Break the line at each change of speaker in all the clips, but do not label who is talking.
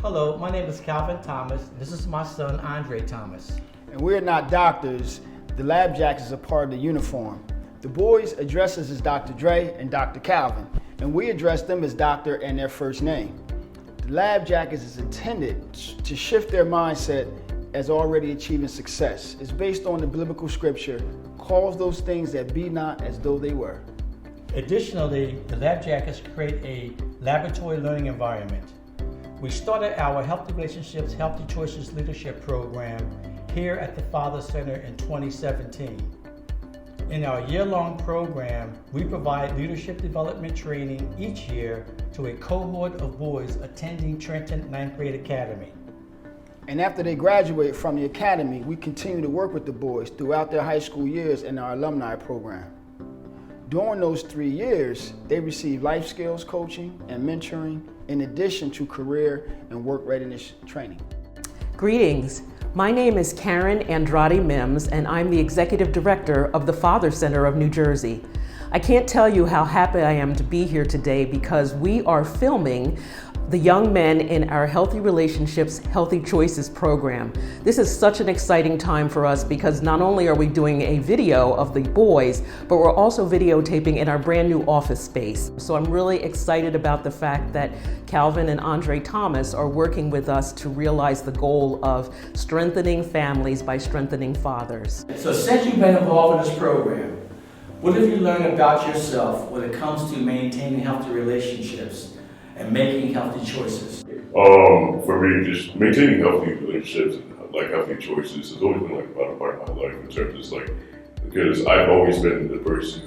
Hello, my name is Calvin Thomas. This is my son, Andre Thomas.
And we're not doctors. The Lab Jacks is a part of the uniform. The boys address us as Dr. Dre and Dr. Calvin, and we address them as doctor and their first name. The Lab Jackets is intended to shift their mindset as already achieving success. It's based on the biblical scripture, calls those things that be not as though they were.
Additionally, the Lab Jackets create a laboratory learning environment. We started our Healthy Relationships, Healthy Choices Leadership Program here at the Father Center in 2017. In our year-long program, we provide leadership development training each year to a cohort of boys attending Trenton 9th Grade Academy.
And after they graduate from the academy, we continue to work with the boys throughout their high school years in our alumni program. During those 3 years, they receive life skills coaching and mentoring in addition to career and work readiness training.
Greetings. My name is Karen Andrade Mims, and I'm the Executive Director of the Father Center of New Jersey. I can't tell you how happy I am to be here today because we are filming the young men in our Healthy Relationships, Healthy Choices program. This is such an exciting time for us because not only are we doing a video of the boys, but we're also videotaping in our brand new office space. So I'm really excited about the fact that Calvin and Andre Thomas are working with us to realize the goal of strengthening families by strengthening fathers.
So since you've been involved in this program, what have you learned about yourself when it comes to maintaining healthy relationships and making healthy choices?
For me, just maintaining healthy relationships and like healthy choices has always been like a part of my life in terms of like, because I've always been the person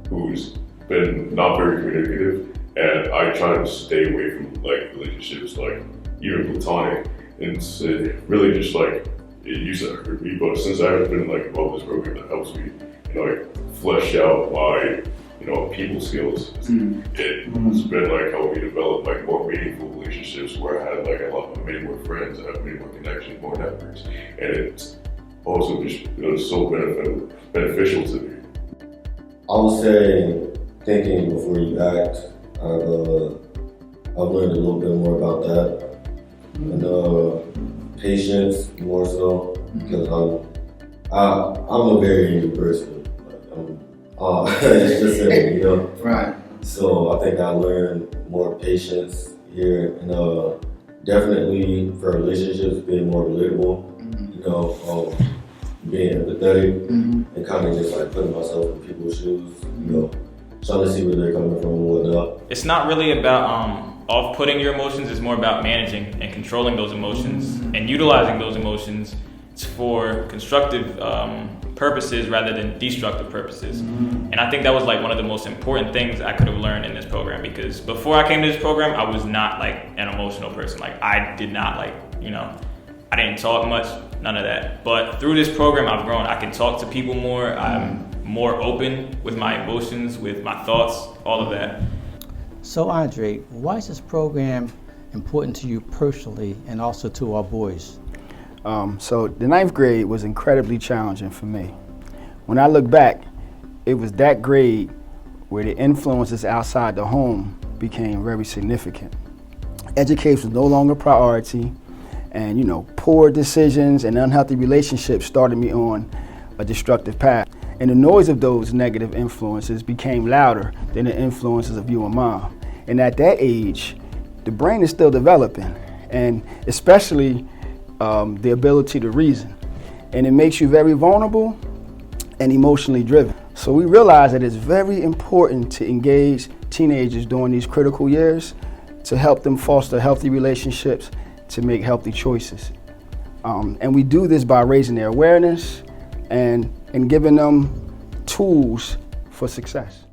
who's been not very communicative, and I try to stay away from like relationships like even platonic, and it's really just like it used to hurt me, but since I've been like involved in this program that helps me, like flesh out my people skills. It's been like helped me develop like more meaningful relationships where I had like many more friends, I have many more connections, more networks, and it's also just so beneficial to me.
I would say thinking before you act. I've learned a little bit more about that, and patience more so because I'm a very angry person. It's just simple,
Right.
So I think I learned more patience here, and definitely for relationships, being more relatable, being empathetic, and kind of just like putting myself in people's shoes, trying to see where they're coming from and whatnot.
It's not really about off-putting your emotions, it's more about managing and controlling those emotions and utilizing those emotions for constructive purposes rather than destructive purposes. And I think that was like one of the most important things I could have learned in this program, because before I came to this program, I was not like an emotional person. Like I did not I didn't talk much, none of that. But through this program, I've grown. I can talk to people more. I'm more open with my emotions, with my thoughts, all of that.
So Andre, why is this program important to you personally and also to our boys?
So the 9th grade was incredibly challenging for me. When I look back, it was that grade where the influences outside the home became very significant. Education was no longer a priority, and poor decisions and unhealthy relationships started me on a destructive path. And the noise of those negative influences became louder than the influences of you and mom. And at that age, the brain is still developing, and especially the ability to reason. And it makes you very vulnerable and emotionally driven. So we realize that it's very important to engage teenagers during these critical years to help them foster healthy relationships, to make healthy choices. And we do this by raising their awareness and giving them tools for success.